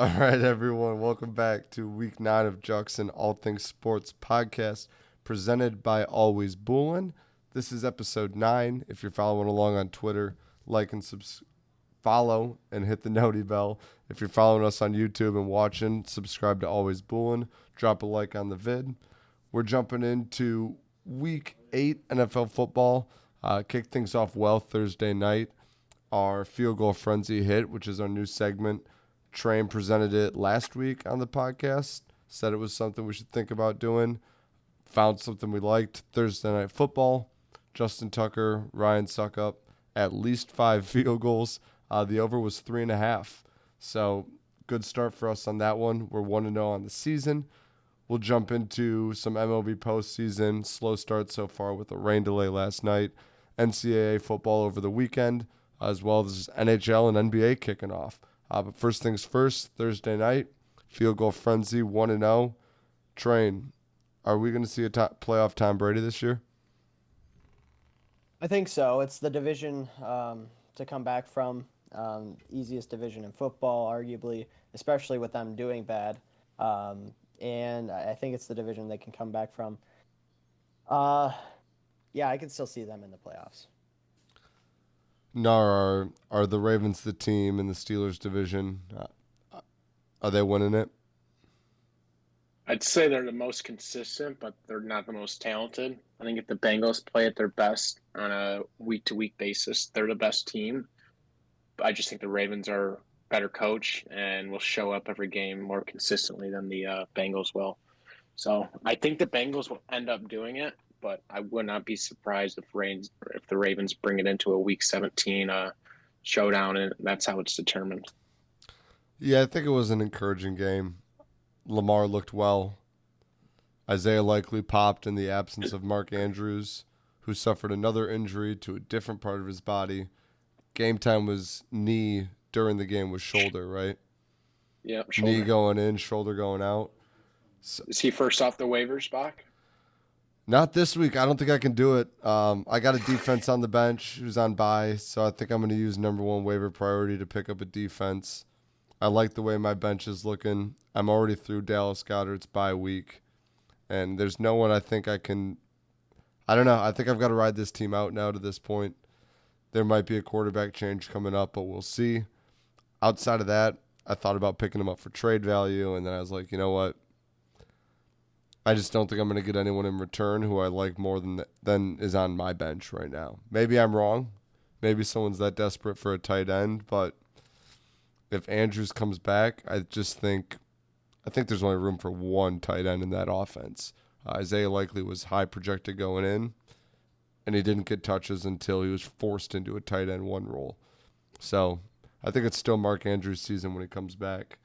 All right, everyone. Welcome back to week 9 of Juxon All Things Sports podcast presented by Always Bullin. This is episode 9. If you're following along on Twitter, like and follow and hit the noti bell. If you're following us on YouTube and watching, subscribe to Always Bullin. Drop a like on the vid. We're jumping into week 8 NFL football. Kick things off well Thursday night. Our field goal frenzy hit, which is our new segment. Train presented it last week on the podcast, said it was something we should think about doing. Found something we liked. Thursday night football. Justin Tucker, Ryan Suckup, at least 5 field goals. The over was 3.5. So good start for us on that one. We're 1-0 on the season. We'll jump into some MLB postseason. Slow start so far with a rain delay last night. NCAA football over the weekend, as well as NHL and NBA kicking off. But first things first, Thursday night, field goal frenzy, 1-0. Train, are we going to see a playoff Tom Brady this year? I think so. It's the division to come back from. Easiest division in football, arguably, especially with them doing bad. And I think it's the division they can come back from. Yeah, I can still see them in the playoffs. Gnar, are the Ravens the team in the Steelers division? Are they winning it? I'd say they're the most consistent, but they're not the most talented. I think if the Bengals play at their best on a week to week basis, they're the best team. But I just think the Ravens are better coach and will show up every game more consistently than the Bengals will. So I think the Bengals will end up doing it, but I would not be surprised if the Ravens bring it into a Week 17 showdown, and that's how it's determined. Yeah, I think it was an encouraging game. Lamar looked well. Isaiah likely popped in the absence of Mark Andrews, who suffered another injury to a different part of his body. Game time was knee, during the game was shoulder, right? Yeah, Knee shoulder. going in, shoulder going out. So, Is he first off the waivers, Bach? not this week. I don't think I can do it. I got a defense on the bench who's on bye, so I think I'm going to use number one waiver priority to pick up a defense. I like the way my bench is looking. I'm already through Dallas Goedert's bye week, and there's no one I think I can. I don't know. I think I've got to ride this team out now to this point. There might be a quarterback change coming up, but we'll see. Outside of that, I thought about picking him up for trade value, and then I was like, you know what? I just don't think I'm going to get anyone in return who I like more than is on my bench right now. Maybe I'm wrong. Maybe someone's that desperate for a tight end, but if Andrews comes back, I think there's only room for one tight end in that offense. Isaiah likely was high projected going in, and he didn't get touches until he was forced into a tight end one role. So I think it's still Mark Andrews' season when he comes back.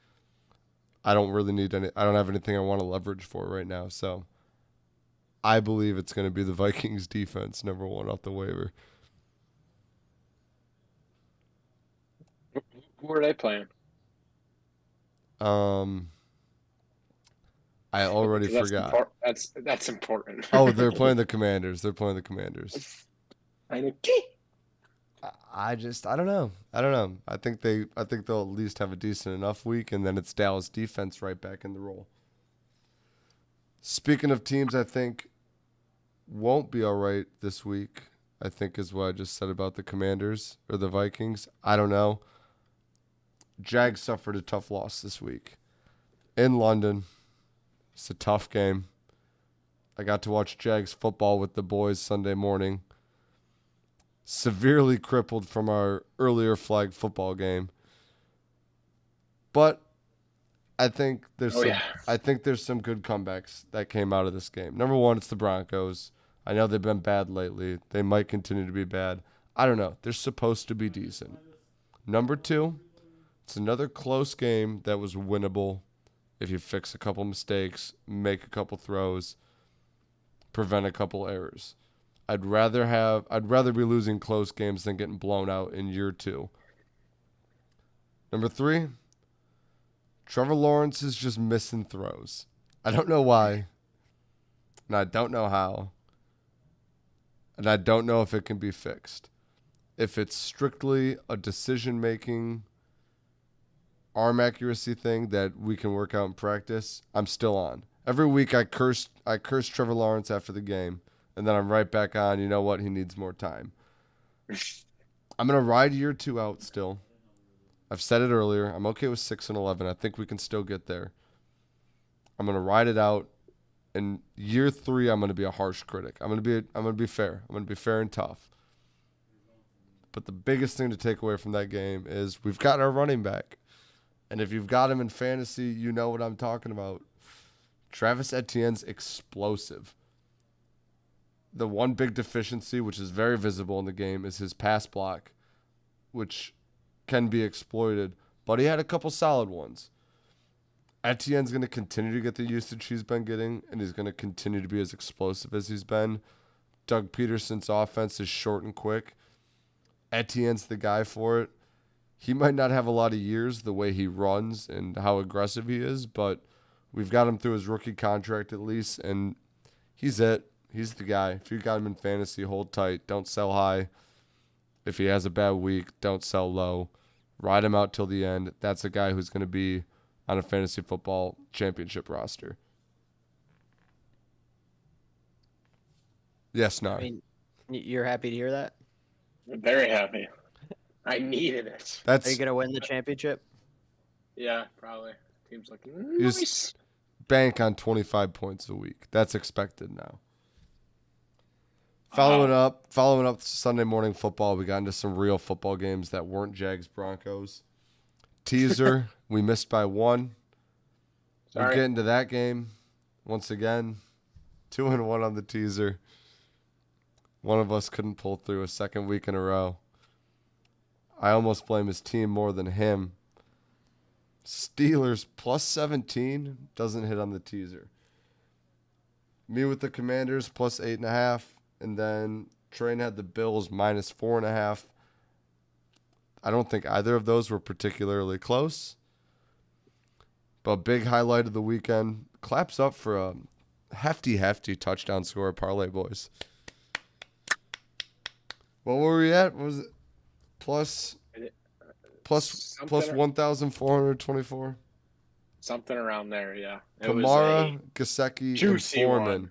I don't really need any. I don't have anything I want to leverage for right now. So I believe it's going to be the Vikings defense, number one off the waiver. Who are they playing? Um, I already Because forgot. that's important. Oh, they're playing the Commanders. They're playing the Commanders. I know. I don't know. I think they'll at least have a decent enough week, and then it's Dallas defense right back in the role. Speaking of teams, I think won't be all right this week. I think is what I just said about the Commanders or the Vikings. I don't know. Jags suffered a tough loss this week in London. It's a tough game. I got to watch Jags football with the boys Sunday morning. Severely crippled from our earlier flag football game. But Oh yeah. I think there's some good comebacks that came out of this game. Number one, it's the Broncos. I know they've been bad lately. They might continue to be bad. I don't know. They're supposed to be decent. Number two, it's another close game that was winnable if you fix a couple mistakes, make a couple throws, prevent a couple errors. I'd rather be losing close games than getting blown out in year two. Number three, Trevor Lawrence is just missing throws. I don't know why, and I don't know how, and I don't know if it can be fixed. If it's strictly a decision-making arm accuracy thing that we can work out in practice, I'm still on. Every week I curse Trevor Lawrence after the game, and then I'm right back on. You know what? He needs more time. I'm going to ride year 2 out still. I've said it earlier. I'm okay with 6-11. I think we can still get there. I'm going to ride it out. In year 3, I'm going to be a harsh critic. I'm going to be fair. I'm going to be fair and tough. But the biggest thing to take away from that game is we've got our running back. And if you've got him in fantasy, you know what I'm talking about. Travis Etienne's explosive. The one big deficiency, which is very visible in the game, is his pass block, which can be exploited. But he had a couple solid ones. Etienne's going to continue to get the usage he's been getting, and he's going to continue to be as explosive as he's been. Doug Peterson's offense is short and quick. Etienne's the guy for it. He might not have a lot of years the way he runs and how aggressive he is, but we've got him through his rookie contract at least, and he's it. He's the guy. If you got him in fantasy, hold tight. Don't sell high. If he has a bad week, don't sell low. Ride him out till the end. That's a guy who's going to be on a fantasy football championship roster. Yes, Gnar. I mean, you're happy to hear that? I'm very happy. I needed it. Are you gonna win the championship? Yeah, probably. Team's looking You nice. just bank on 25 points a week. That's expected now. Following up Sunday morning football, we got into some real football games that weren't Jags-Broncos. Teaser, we missed by 1. We'll Sorry. get into that game once again. 2-1 on the teaser. One of us couldn't pull through a second week in a row. I almost blame his team more than him. Steelers plus 17 doesn't hit on the teaser. Me with the Commanders plus 8.5. And then Train had the Bills minus 4.5. I don't think either of those were particularly close. But big highlight of the weekend. Claps up for a hefty touchdown score parlay, boys. What were we at? What was it? Plus 1,424. Something around there, yeah. It Kamara, Gesicki, and juicy Foreman. one.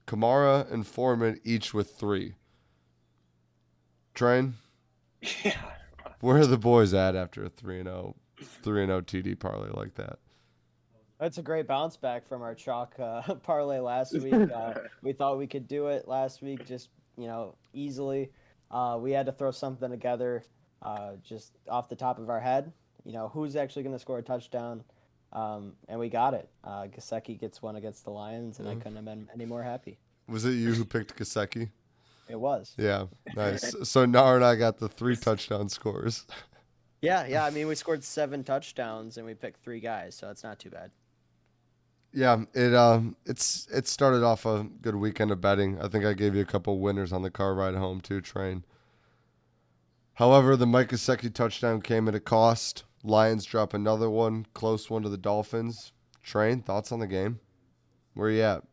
Kamara and Foreman each with 3. Train, Yeah. where are the boys at after a 3-0 TD parlay like that? That's a great bounce back from our chalk parlay last week. We thought we could do it last week, just easily. We had to throw something together, just off the top of our head. Who's actually going to score a touchdown, and we got it. Gesicki gets one against the Lions, and I couldn't have been any more happy. Was it you who picked Gesicki? It was. Yeah, nice. So Gnar and I got the 3 touchdown scores. Yeah. I mean, we scored 7 touchdowns, and we picked 3 guys, so it's not too bad. Yeah, it started off a good weekend of betting. I think I gave you a couple winners on the car ride home too, Train. However, the Mike Gesicki touchdown came at a cost. Lions drop another one, close one to the Dolphins. Train, thoughts on the game? Where you at?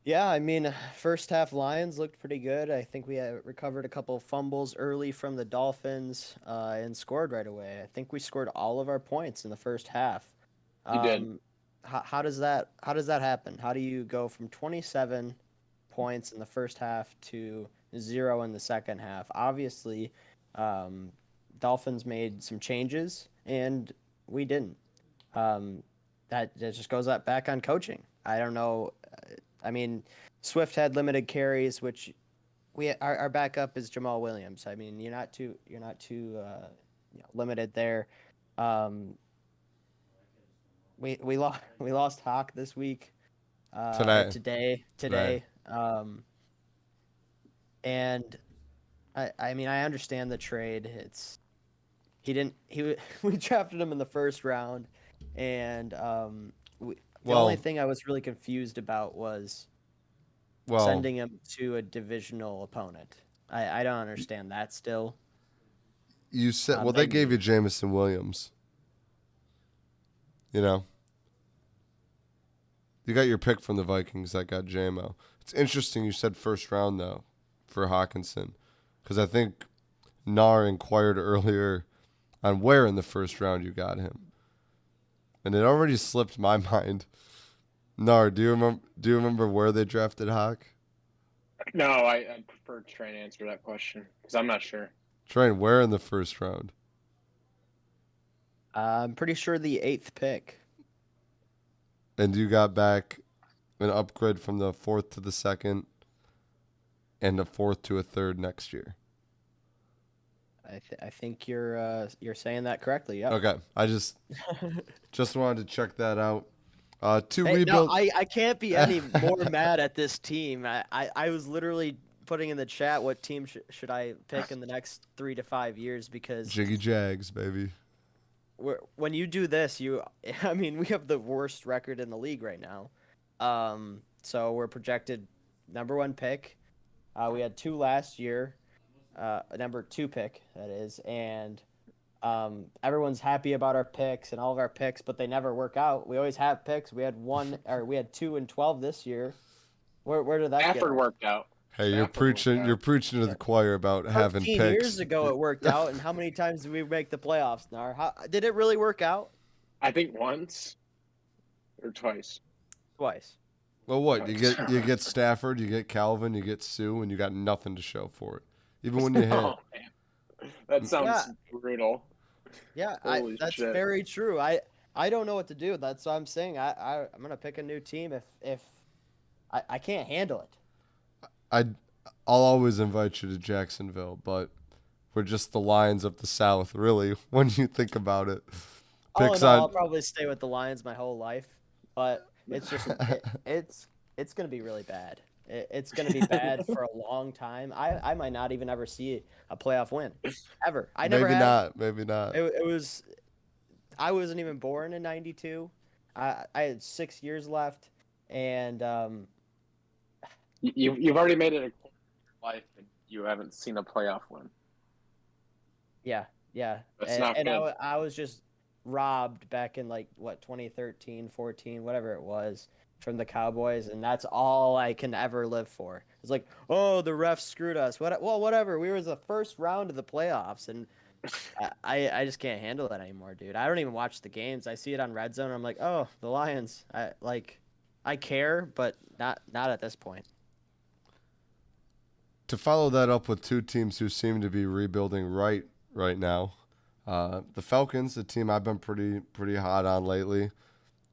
Yeah, I mean, first half Lions looked pretty good. I think we had recovered a couple of fumbles early from the Dolphins and scored right away. I think we scored all of our points in the first half. You did. How does that happen? How do you go from 27 points in the first half to 0 in the second half? Obviously, Dolphins made some changes and we didn't. That just goes back on coaching. I don't know. I mean, Swift had limited carries, which our backup is Jamal Williams. I mean, you're not too limited there. We lost Hawk this week. Today. And I mean, I understand the trade. We drafted him in the first round, and the only thing I was really confused about was sending him to a divisional opponent. I don't understand that still. You said they gave you Jamison Williams. You got your pick from the Vikings that got JMO. It's interesting you said first round, though, for Hawkinson. Because I think Gnar inquired earlier on where in the first round you got him. And it already slipped my mind. Gnar, do you remember where they drafted Hawk? No, I prefer to try and answer that question because I'm not sure. Train, where in the first round? I'm pretty sure the 8th pick. And you got back an upgrade from the 4th to the 2nd and a 4th to a 3rd next year. I think you're saying that correctly. Yeah. Okay, I just wanted to check that out. To Hey, rebuild. no, I can't be any more mad at this team. I was literally putting in the chat what team should I pick in the next 3 to 5 years because Jiggy Jags, baby. when you do this, I mean, we have the worst record in the league right now. So we're projected number 1 pick. We had 2 last year, number 2 pick that is, and everyone's happy about our picks and all of our picks, but they never work out. We always have picks. We had 2 and 12 this year. Where did that Stafford get? worked out. Hey, you're preaching to the choir about having 13 picks. years ago it worked out, and how many times did we make the playoffs, Nar? Did it really work out? I think once or twice. Twice. Well, what you get Stafford, you get Calvin, you get Sue, and you got nothing to show for it. Even when you hit. Oh, man. That sounds brutal. Yeah, that's shit. very true. I don't know what to do. That's what I'm saying. I'm gonna pick a new team if I can't handle it. I'll always invite you to Jacksonville, but we're just the Lions of the South, really, when you think about it. I'll probably stay with the Lions my whole life, but it's just it's gonna be really bad. It's gonna be bad for a long time. I might not even ever see a playoff win, ever. I never have. Maybe not. It was. I wasn't even born in '92. I had 6 years left, and You've already made it a quarter of your life, and you haven't seen a playoff win. yeah. That's not good. I was just robbed back in 2013, 14, whatever it was, from the Cowboys, and that's all I can ever live for. It's like, oh, the refs screwed us. Well, whatever. We were the first round of the playoffs, and I just can't handle that anymore, dude. I don't even watch the games. I see it on Red Zone, and I'm like, oh, the Lions. I care, but not at this point. To follow that up with 2 teams who seem to be rebuilding right now, the Falcons, a team I've been pretty hot on lately,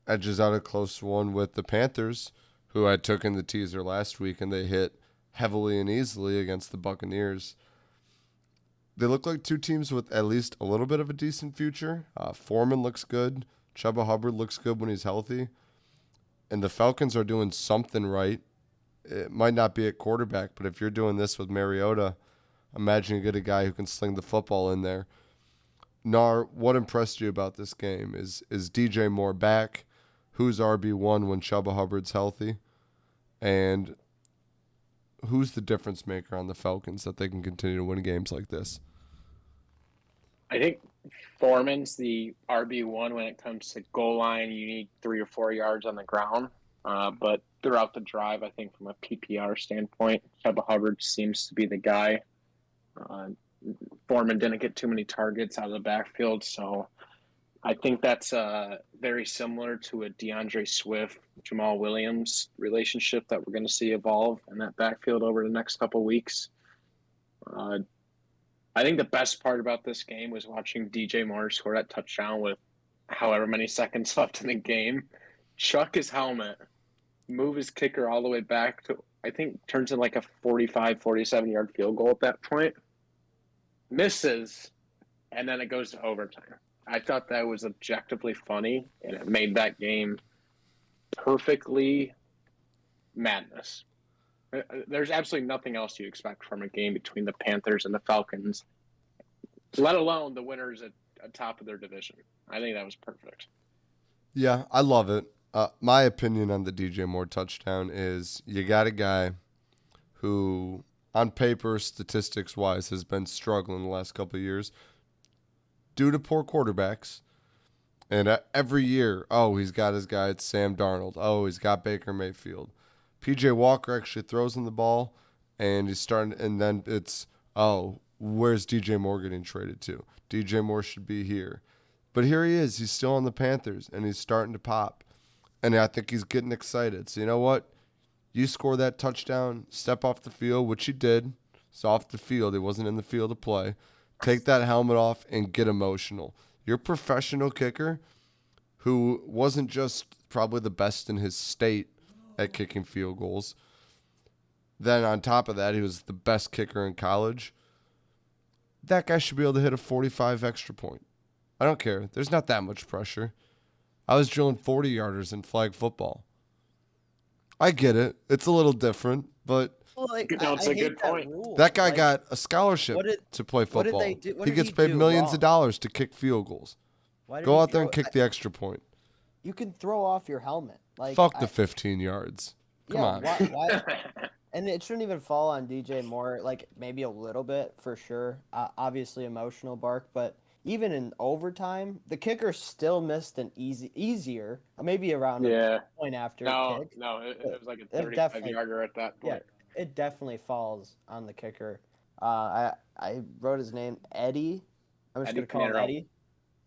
edges out a close one with the Panthers, who I took in the teaser last week, and they hit heavily and easily against the Buccaneers. They look like 2 teams with at least a little bit of a decent future. Foreman looks good. Chuba Hubbard looks good when he's healthy. And the Falcons are doing something right. It might not be at quarterback, but if you're doing this with Mariota, imagine you get a guy who can sling the football in there. Gnar, what impressed you about this game? Is DJ Moore back? Who's RB1 when Chuba Hubbard's healthy? And who's the difference maker on the Falcons that they can continue to win games like this? I think Foreman's the RB1 when it comes to goal line. You need 3 or 4 yards on the ground. But throughout the drive, I think from a PPR standpoint, Chuba Hubbard seems to be the guy. Foreman didn't get too many targets out of the backfield, so I think that's very similar to a DeAndre Swift, Jamal Williams relationship that we're going to see evolve in that backfield over the next couple of weeks. I think the best part about this game was watching DJ Moore score that touchdown with however many seconds left in the game. Chuck his helmet, move his kicker all the way back to, I think, turns in like a 45, 47-yard field goal at that point. Misses, and then it goes to overtime. I thought that was objectively funny, and it made that game perfectly madness. There's absolutely nothing else you expect from a game between the Panthers and the Falcons, let alone the winners at top of their division. I think that was perfect. Yeah, I love it. My opinion on the DJ Moore touchdown is you got a guy who, on paper, statistics-wise, has been struggling the last couple of years due to poor quarterbacks. And every year, he's got his guy, it's Sam Darnold. Oh, he's got Baker Mayfield. P.J. Walker actually throws him the ball, and he's starting, and then it's, where's DJ Moore getting traded to? DJ Moore should be here. But here he is. He's still on the Panthers, and he's starting to pop. And I think he's getting excited. So you know what? You score that touchdown, step off the field, which he did. It's off the field. He wasn't in the field to play. Take that helmet off and get emotional. You're a professional kicker who wasn't just probably the best in his state at kicking field goals. Then on top of that, he was the best kicker in college. That guy should be able to hit a 45 extra point. I don't care. There's not that much pressure. I was drilling 40-yarders in flag football. I get it. It's a little different, but it's a good point. That guy got a scholarship to play football. He gets paid millions of dollars to kick field goals. Go out there and kick the extra point. You can throw off your helmet. Fuck the 15 yards. Come on. Why? And it shouldn't even fall on DJ Moore. Maybe a little bit for sure. Obviously emotional bark, but even in overtime, the kicker still missed an easier, maybe around a point after kick. No, it was like a 35-yarder at that point. Yeah, it definitely falls on the kicker. I wrote his name, Eddie. I'm just going to call him Eddie.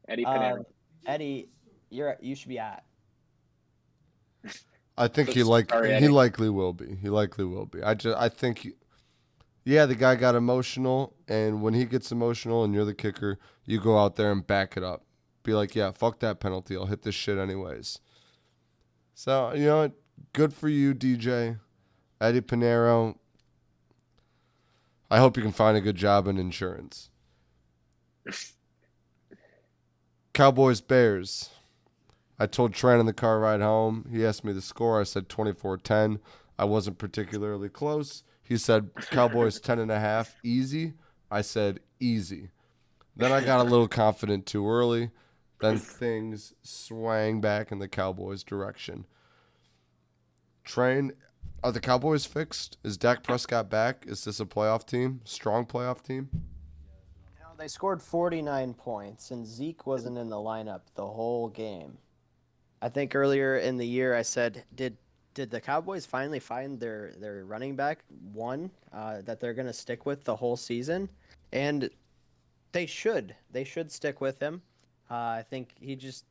Eddie Pinero. Eddie, you should be at. I think he likely will be. He likely will be. I think the guy got emotional, and when he gets emotional and you're the kicker, you go out there and back it up. Be like, yeah, fuck that penalty. I'll hit this shit anyways. So, you know what? Good for you, DJ. Eddie Pinero. I hope you can find a good job in insurance. Cowboys, Bears. I told Trent in the car ride home. He asked me the score. I said 24-10. I wasn't particularly close. He said Cowboys 10.5, easy. I said easy. Then I got a little confident too early. Then things swang back in the Cowboys' direction. Train, are the Cowboys fixed? Is Dak Prescott back? Is this a playoff team? Strong playoff team? They scored 49 points, and Zeke wasn't in the lineup the whole game. I think earlier in the year I said, did the Cowboys finally find their running back one that they're going to stick with the whole season? And they should stick with him. I think he just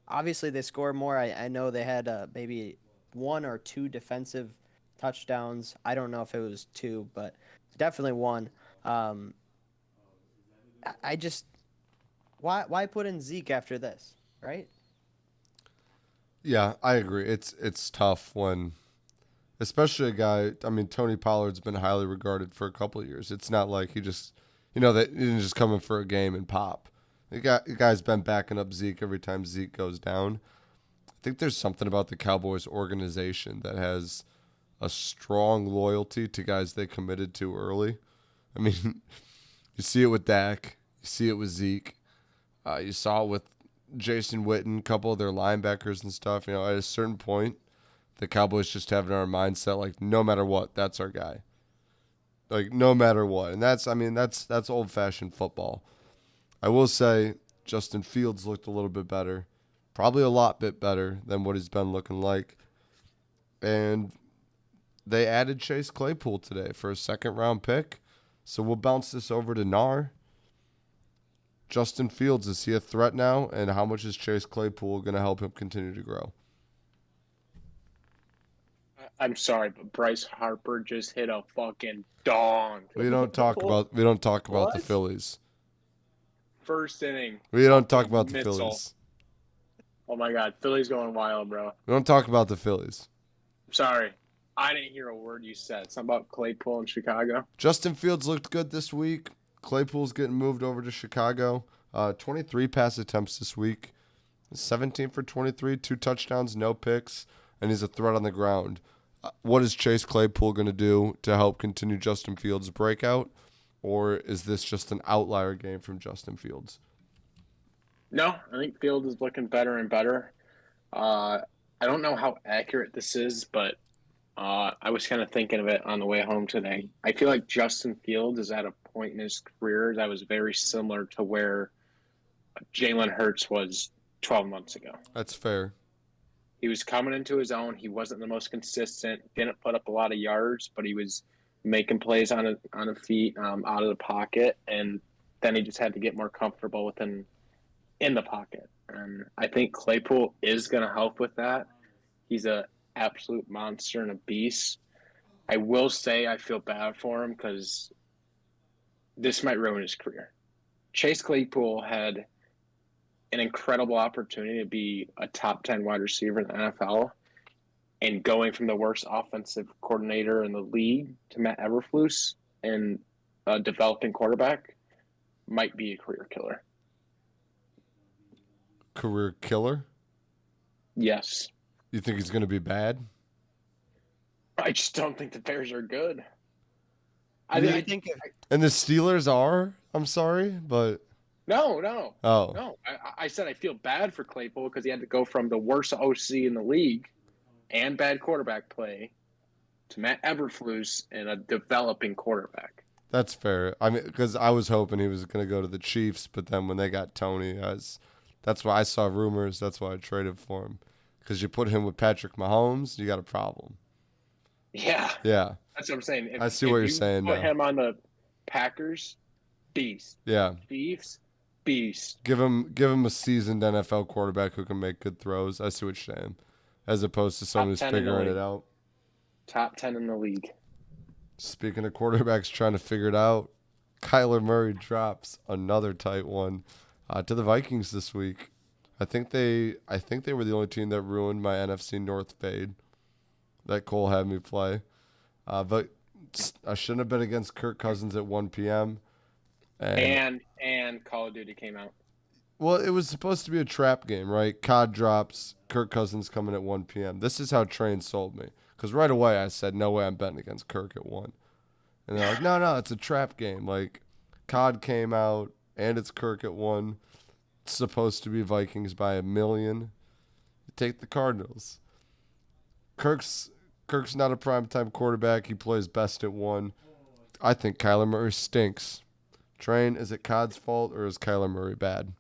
obviously they score more. I know they had maybe 1 or 2 defensive touchdowns. I don't know if it was 2, but definitely 1. I just why put in Zeke after this, right? Yeah, I agree. It's tough when, especially a guy. I mean, Tony Pollard's been highly regarded for a couple of years. It's not like he just, that he didn't just come in for a game and pop. The guy's been backing up Zeke every time Zeke goes down. I think there's something about the Cowboys organization that has a strong loyalty to guys they committed to early. I mean, you see it with Dak. You see it with Zeke. You saw it with Jason Witten, a couple of their linebackers and stuff. At a certain point, the Cowboys just have in our mindset, no matter what, that's our guy. No matter what. And that's old-fashioned football. I will say Justin Fields looked a little bit better. Probably a lot bit better than what he's been looking like. And they added Chase Claypool today for a second-round pick. So we'll bounce this over to Gnar. Justin Fields, is he a threat now? And how much is Chase Claypool going to help him continue to grow? I'm sorry, but Bryce Harper just hit a fucking dong. We don't talk about the Phillies. First inning. We don't talk about the Phillies. Oh my God, Philly's going wild, bro. We don't talk about the Phillies. Sorry, I didn't hear a word you said. Something about Claypool in Chicago. Justin Fields looked good this week. Claypool's getting moved over to Chicago. 23 pass attempts this week. 17 for 23, 2 touchdowns, no picks, and he's a threat on the ground. What is Chase Claypool going to do to help continue Justin Fields' breakout? Or is this just an outlier game from Justin Fields? No, I think Fields is looking better and better. I don't know how accurate this is, but I was kind of thinking of it on the way home today. I feel like Justin Fields is at a point in his career that was very similar to where Jalen Hurts was 12 months ago. That's fair. He was coming into his own. He wasn't the most consistent, didn't put up a lot of yards, but he was making plays on a feet, out of the pocket, and then he just had to get more comfortable within in the pocket. And I think Claypool is going to help with that. He's a absolute monster and a beast. I will say I feel bad for him because this might ruin his career. Chase Claypool had an incredible opportunity to be a top 10 wide receiver in the NFL, and going from the worst offensive coordinator in the league to Matt Eberflus and a developing quarterback might be a career killer. Career killer? Yes. You think he's going to be bad? I just don't think the Bears are good. I think And the Steelers are? I'm sorry, but No. oh, No. I said I feel bad for Claypool because he had to go from the worst OC in the league and bad quarterback play to Matt Eberflus and a developing quarterback. that's fair. I mean, because I was hoping he was going to go to the Chiefs, but then when they got Tony, that's why I saw rumors. That's why I traded for him. Because you put him with Patrick Mahomes, you got a problem. Yeah. Yeah. That's what I'm saying. I see what you're saying Put now. him on the Packers, beast. Yeah. Chiefs, beast. Give him a seasoned NFL quarterback who can make good throws. I see what you're saying. As opposed to someone who's 10 in the figuring it league. out. Top 10 in the league. Speaking of quarterbacks trying to figure it out, Kyler Murray drops another tight one to the Vikings this week. I think they were the only team that ruined my NFC North fade that Cole had me play. But I shouldn't have been against Kirk Cousins at 1 p.m. And Call of Duty came out. Well, it was supposed to be a trap game, right? COD drops, Kirk Cousins coming at 1 p.m. This is how Train sold me. Because right away I said, no way I'm betting against Kirk at 1. And they're like, no, it's a trap game. Like, COD came out, and it's Kirk at 1. It's supposed to be Vikings by 1 million. You take the Cardinals. Kirk's not a primetime quarterback. He plays best at 1. I think Kyler Murray stinks. Train, is it COD's fault, or is Kyler Murray bad?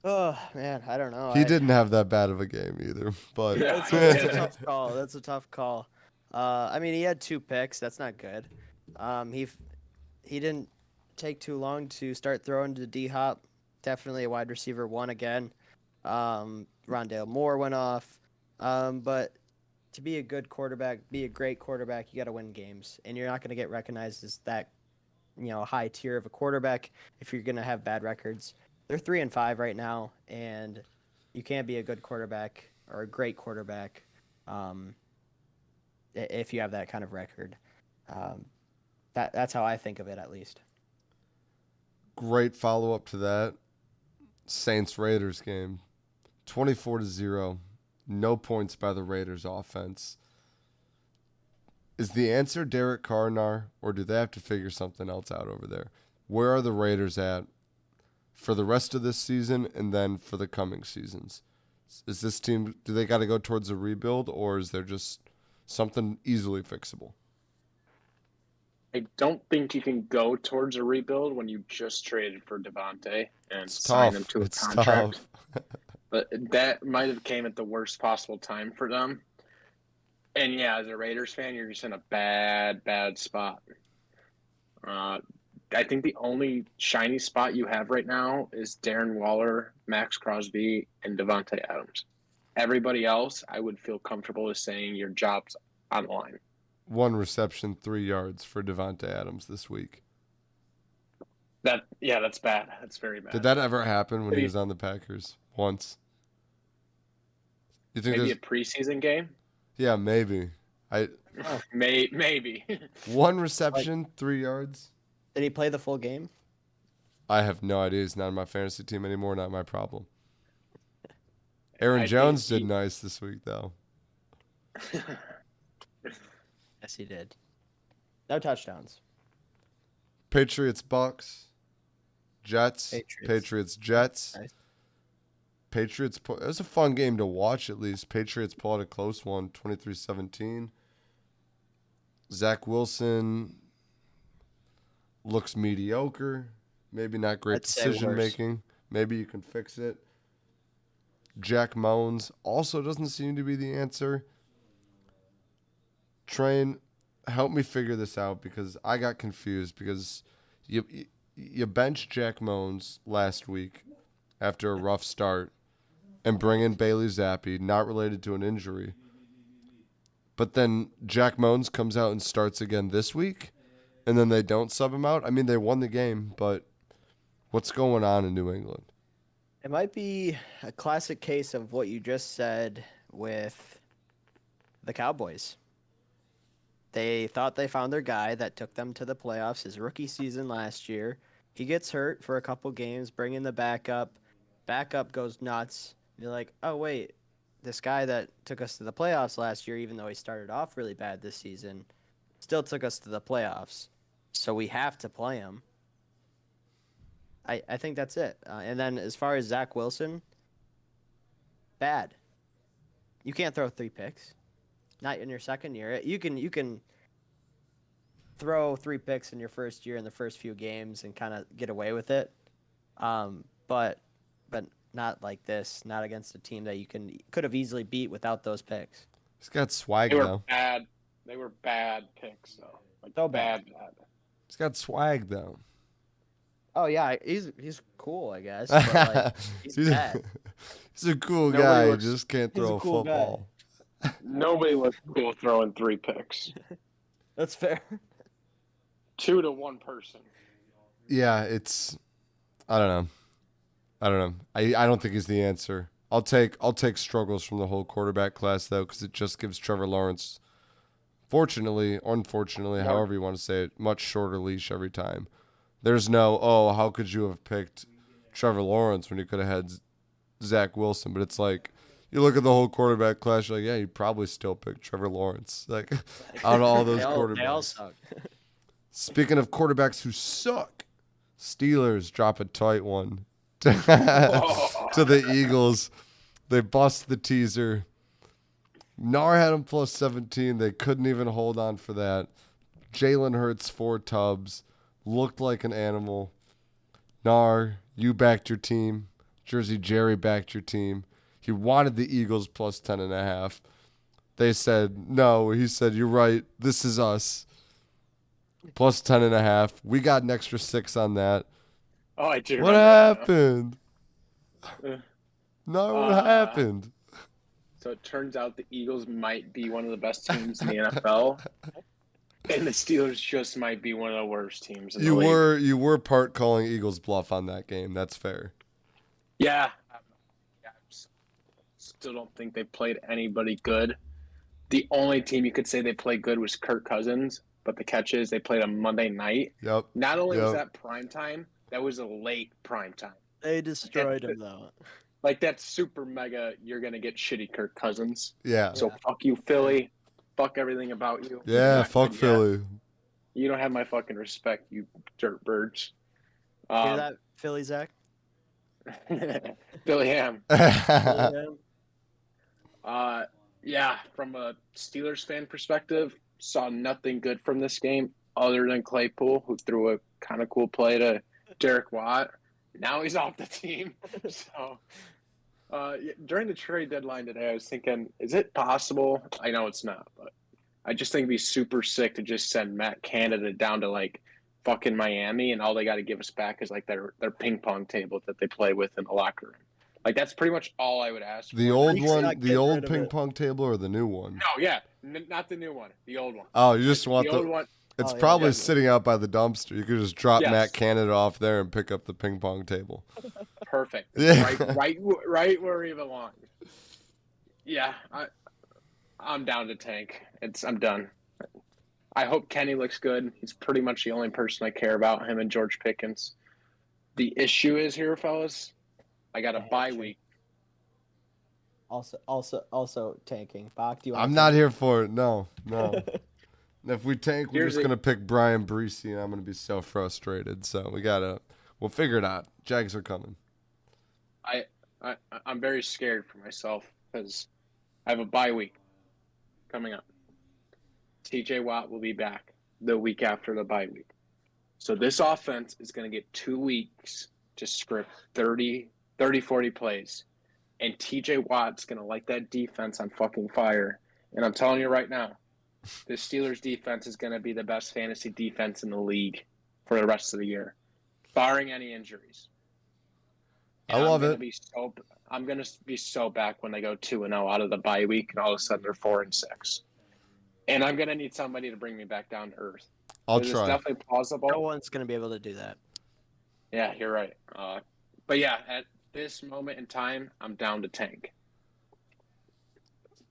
Oh man, I don't know. He didn't have that bad of a game either, but That's a tough call. That's a tough call. I mean, he had 2 picks. That's not good. He didn't take too long to start throwing to D-Hop. Definitely a wide receiver 1 again. Rondale Moore went off. But to be a good quarterback, be a great quarterback, you got to win games, and you're not going to get recognized as that, high tier of a quarterback if you're going to have bad records. They're 3-5 right now, and you can't be a good quarterback or a great quarterback if you have that kind of record. That's how I think of it, at least. great follow-up to that. Saints-Raiders game. 24-0. No points by the Raiders offense. Is the answer Derek Carr, Gnar, or do they have to figure something else out over there? Where are the Raiders at for the rest of this season and then for the coming seasons? Is this team, do they got to go towards a rebuild, or is there just something easily fixable? I don't think you can go towards a rebuild when you just traded for Devontae and It's signed tough. him to a It's contract. tough. But that might have came at the worst possible time for them. And yeah, as a Raiders fan, you're just in a bad spot. I think the only shiny spot you have right now is Darren Waller, Max Crosby, and Devontae Adams. Everybody else, I would feel comfortable with saying your job's on the line. 1 reception, 3 yards for Devontae Adams this week. That's bad. That's very bad. Did that ever happen when he was on the Packers? Once? You think Maybe there's... a preseason game? Yeah, maybe. Maybe. 1 reception, 3 yards? Did he play the full game? I have no idea. He's not on my fantasy team anymore. Not my problem. Aaron Jones did nice this week, though. Yes, he did. No touchdowns. Patriots, Bucks. Jets. Patriots, Jets. Nice. Patriots. It was a fun game to watch, at least. Patriots pull out a close one, 23-17. Zach Wilson looks mediocre. Maybe not great decision-making. Maybe you can fix it. Jack Moans also doesn't seem to be the answer. Train, help me figure this out because I got confused because you benched Jack Moans last week after a rough start and bring in Bailey Zappi, not related to an injury. But then Jack Moans comes out and starts again this week, and then they don't sub him out. I mean, they won the game, but what's going on in New England? It might be a classic case of what you just said with the Cowboys. They thought they found their guy that took them to the playoffs his rookie season last year. He gets hurt for a couple games, bring in the backup. Backup goes nuts. You're like, oh, wait, this guy that took us to the playoffs last year, even though he started off really bad this season, still took us to the playoffs. So we have to play him. I think that's it. And then as far as Zach Wilson, bad. You can't throw 3 picks. Not in your second year. You can throw 3 picks in your first year in the first few games and kind of get away with it. But not like this. Not against a team that you could have easily beat without those picks. He's got swag They were though. bad. They were bad picks though. Like So bad. He's got swag though. Oh yeah, he's cool, I guess. But like, he's bad. He's a cool Nobody guy. looks- He just can't he's a throw a cool guy. football. Nobody looks cool throwing 3 picks. That's fair. 2 to 1 person. Yeah, it's. I don't know. I don't think he's the answer. I'll take struggles from the whole quarterback class though, because it just gives Trevor Lawrence, fortunately or unfortunately, More. however you want to say it, much shorter leash every time. There's no, oh, how could you have picked Trevor Lawrence when you could have had Zach Wilson? But it's like, you look at the whole quarterback class, you're like, yeah, you probably still picked Trevor Lawrence. Like, out of all those They quarterbacks. all suck. Speaking of quarterbacks who suck, Steelers drop a tight one to the Eagles. They bust the teaser. Gnar had him plus 17. They couldn't even hold on for that. Jalen Hurts 4 tubs. Looked like an animal. Gnar, you backed your team. Jersey Jerry backed your team. He wanted the Eagles plus 10.5. They said, no. He said, you're right. This is us. Plus 10.5. We got an extra 6 on that. Oh, I do. What remember that. happened? No, what happened? So it turns out the Eagles might be one of the best teams in the NFL, and the Steelers just might be one of the worst teams in the league. You were part calling Eagles bluff on that game. That's fair. Yeah. I still don't think they played anybody good. The only team you could say they played good was Kirk Cousins, but the catch is they played on Monday night. Yep. Not only was Yep. that prime time, that was a late prime time. They destroyed him though. Like that's super mega. You're gonna get shitty Kirk Cousins. Yeah. So fuck you, Philly. Fuck everything about you. You're Yeah, not fuck good yet. Philly. You don't have my fucking respect, you dirt birds. Hear that, Philly Zach? Billy Ham. Philly, man? Yeah, from a Steelers fan perspective, saw nothing good from this game other than Claypool, who threw a kind of cool play to Derek Watt. Now he's off the team. So during the trade deadline today, I was thinking, is it possible? I know it's not, but I just think it'd be super sick to just send Matt Canada down to like fucking Miami, and all they got to give us back is like their ping pong table that they play with in the locker room. Like that's pretty much all I would ask. The for. old Freak's one, not the getting old rid of ping it. pong table or the new one? No, yeah, not the new one, the old one. Oh, you just want The old one. It's Oh, yeah, probably yeah. sitting out by the dumpster. You could just drop Yes. Matt Canada off there and pick up the ping pong table. Perfect. Yeah. Right where he belongs. Yeah, I'm down to tank. I'm done. I hope Kenny looks good. He's pretty much the only person I care about, him and George Pickens. The issue is here, fellas, I got a bye hamstring. week. Also tanking. Bach, do you want I'm not here for it. No. And if we tank, we're Here's just the- gonna pick Brian Breesy, and I'm gonna be so frustrated. So we'll figure it out. Jags are coming. I'm very scared for myself because I have a bye week coming up. TJ Watt will be back the week after the bye week. So this offense is going to get 2 weeks to script 30, 40 plays. And TJ Watt's going to light that defense on fucking fire. And I'm telling you right now, the Steelers defense is going to be the best fantasy defense in the league for the rest of the year, barring any injuries. I And love it. I'm going to be so back when they go 2-0 out of the bye week, and all of a sudden they're 4-6. And I'm going to need somebody to bring me back down to earth. I'll It's try. definitely plausible. No one's going to be able to do that. Yeah, you're right. But yeah, at this moment in time, I'm down to tank.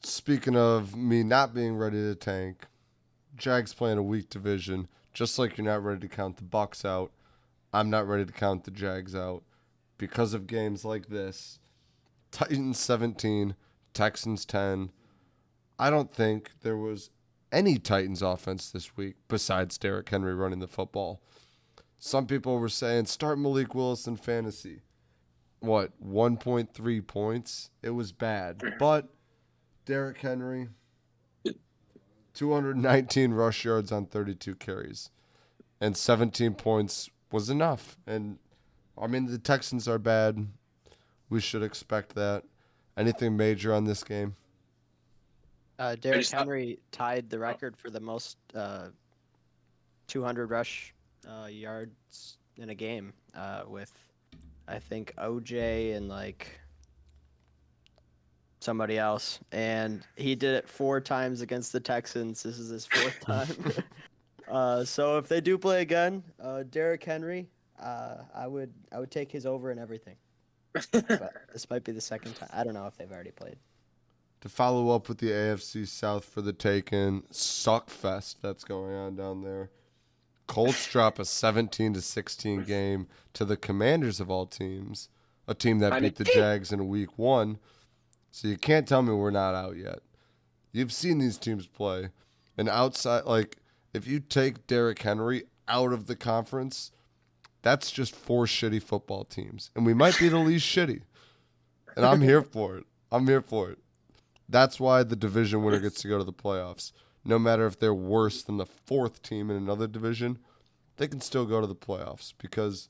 Speaking of me not being ready to tank, Jags playing a weak division. Just like you're not ready to count the Bucks out, I'm not ready to count the Jags out because of games like this. Titans 17, Texans 10. I don't think there was any Titans offense this week besides Derrick Henry running the football. Some people were saying start Malik Willis in fantasy. What, 1.3 points? It was bad. But Derrick Henry, 219 rush yards on 32 carries. And 17 points was enough. And, I mean, the Texans are bad. We should expect that. Anything major on this game? Derrick Henry tied the record for the most 200 rush yards in a game with, I think, OJ and like somebody else. And he did it 4 times against the Texans. This is his 4th time. So if they do play again, Derrick Henry, I would take his over and everything. But this might be the 2nd time. I don't know if they've already played. To follow up with the AFC South for the taken, suck fest that's going on down there. Colts drop a 17-16 game to the Commanders of all teams, a team that beat the Jags in week 1. So you can't tell me we're not out yet. You've seen these teams play. And outside, like, if you take Derrick Henry out of the conference, that's just 4 shitty football teams. And we might be the least shitty. And I'm here for it. I'm here for it. That's why the division winner gets to go to the playoffs. No matter if they're worse than the 4th team in another division, they can still go to the playoffs. Because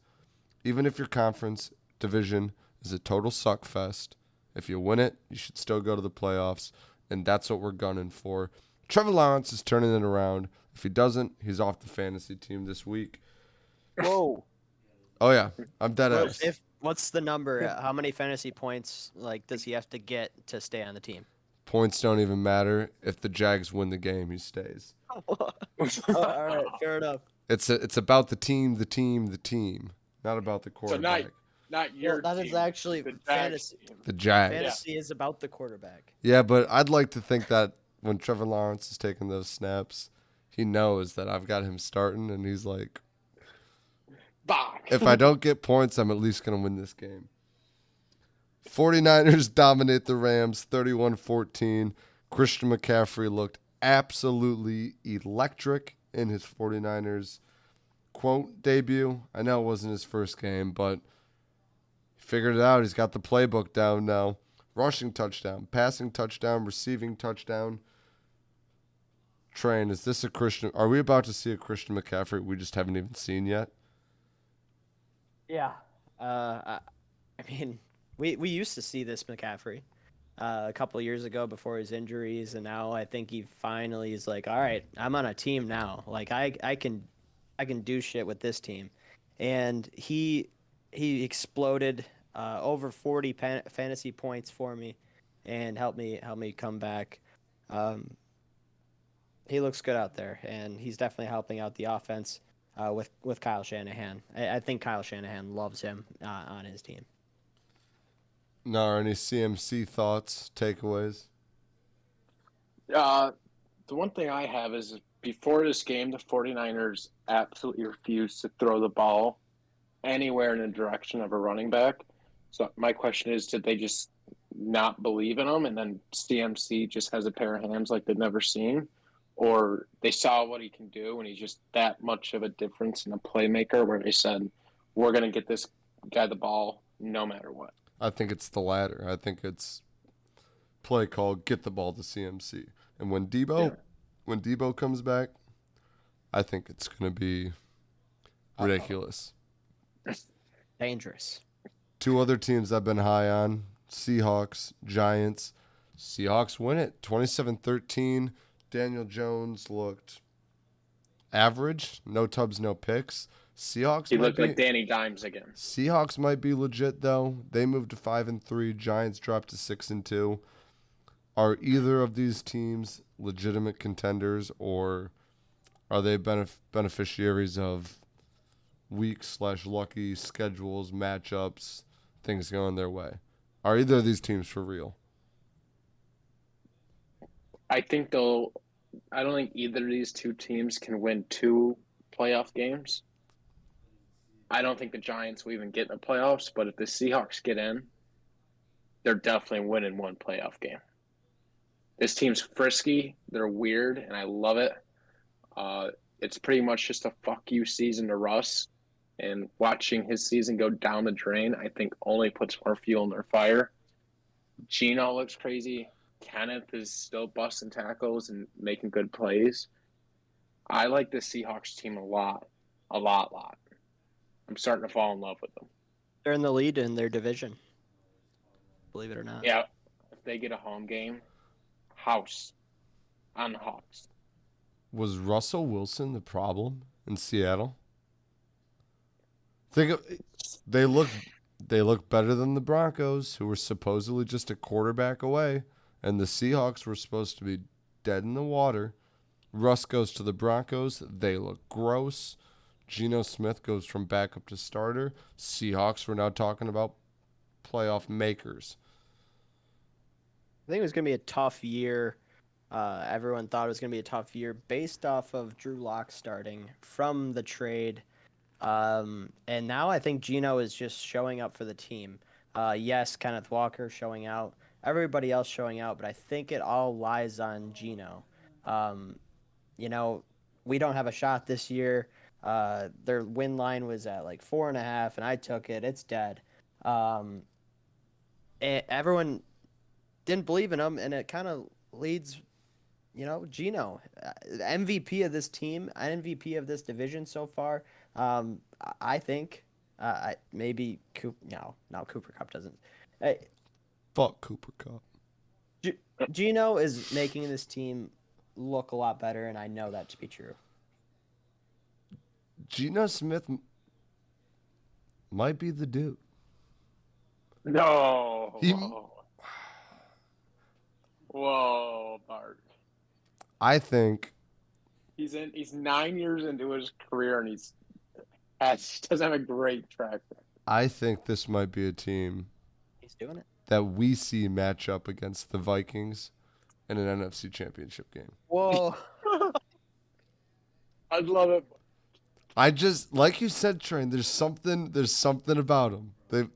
even if your conference division is a total suck fest, if you win it, you should still go to the playoffs. And that's what we're gunning for. Trevor Lawrence is turning it around. If he doesn't, he's off the fantasy team this week. Whoa. Oh, yeah. I'm dead ass. What's the number? How many fantasy points does he have to get to stay on the team? Points don't even matter. If the Jags win the game, he stays. All right, fair enough. It's about the team, not about the quarterback. So not your that team, is actually the fantasy. The Jags. Fantasy is about the quarterback. Yeah, but I'd like to think that when Trevor Lawrence is taking those snaps, he knows that I've got him starting, and he's like, if I don't get points, I'm at least going to win this game. 49ers dominate the Rams 31-14. Christian McCaffrey looked absolutely electric in his 49ers quote debut. I know it wasn't his first game, but he figured it out. He's got the playbook down now. Rushing touchdown, passing touchdown, receiving touchdown. Train, is this a Christian? Are we about to see a Christian McCaffrey we just haven't even seen yet? Yeah. I mean, we used to see this McCaffrey a couple of years ago before his injuries, and now I think he finally is like, all right, I'm on a team now. Like I can do shit with this team, and he exploded over 40 fantasy points for me, and helped me come back. He looks good out there, and he's definitely helping out the offense with Kyle Shanahan. I think Kyle Shanahan loves him on his team. No, any CMC thoughts, takeaways? The one thing I have is before this game, the 49ers absolutely refused to throw the ball anywhere in the direction of a running back. So my question is, did they just not believe in him, and then CMC just has a pair of hands like they've never seen? Or they saw what he can do, and he's just that much of a difference in a playmaker where they said, we're going to get this guy the ball no matter what? I think it's the latter. I think it's play call, get the ball to CMC. And when Debo comes back, I think it's going to be ridiculous. Dangerous. 2 other teams I've been high on, Seahawks, Giants. Seahawks win it 27-13. Daniel Jones looked average. No tubs, no picks. He looked like Danny Dimes again. Seahawks might be legit though. They moved to 5-3. Giants dropped to 6-2. Are either of these teams legitimate contenders, or are they beneficiaries of weak/lucky schedules, matchups, things going their way? Are either of these teams for real? I don't think either of these two teams can win 2 playoff games. I don't think the Giants will even get in the playoffs, but if the Seahawks get in, they're definitely winning 1 playoff game. This team's frisky, they're weird, and I love it. It's pretty much just a fuck you season to Russ, and watching his season go down the drain, I think only puts more fuel in their fire. Gino looks crazy. Kenneth is still busting tackles and making good plays. I like the Seahawks team a lot. I'm starting to fall in love with them. They're in the lead in their division, believe it or not. Yeah, if they get a home game, house on the Hawks. Was Russell Wilson the problem in Seattle? They look better than the Broncos, who were supposedly just a quarterback away, and the Seahawks were supposed to be dead in the water. Russ goes to the Broncos. They look gross. Geno Smith goes from backup to starter. Seahawks were now talking about playoff makers. I think it was going to be a tough year. Everyone thought it was going to be a tough year based off of Drew Lock starting from the trade. And now I think Geno is just showing up for the team. Yes, Kenneth Walker showing out. Everybody else showing out, but I think it all lies on Geno. We don't have a shot this year. Their win line was at like 4.5, and I took it. It's dead. And everyone didn't believe in him, and it kind of leads, Geno, MVP of this team, MVP of this division so far. I think maybe Cooper Cup doesn't. Fuck Cooper Cup. Geno is making this team look a lot better, and I know that to be true. Geno Smith might be the dude. No. Whoa, Bart. I think he's 9 years into his career, and doesn't have a great track record. I think this might be a team He's doing it that we see match up against the Vikings in an NFC Championship game. Whoa. I'd love it. I just, like you said, Train, there's something about them.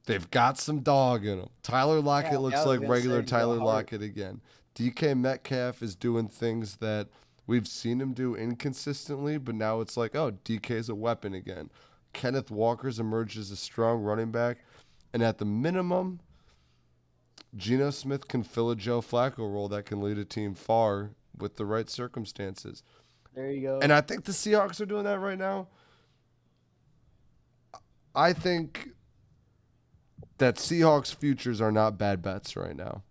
They've got some dog in them. Tyler Lockett looks like regular Tyler Lockett again. DK Metcalf is doing things that we've seen him do inconsistently, but now it's like, oh, DK's a weapon again. Kenneth Walker's emerged as a strong running back. And at the minimum, Geno Smith can fill a Joe Flacco role that can lead a team far with the right circumstances. There you go. And I think the Seahawks are doing that right now. I think that Seahawks futures are not bad bets right now.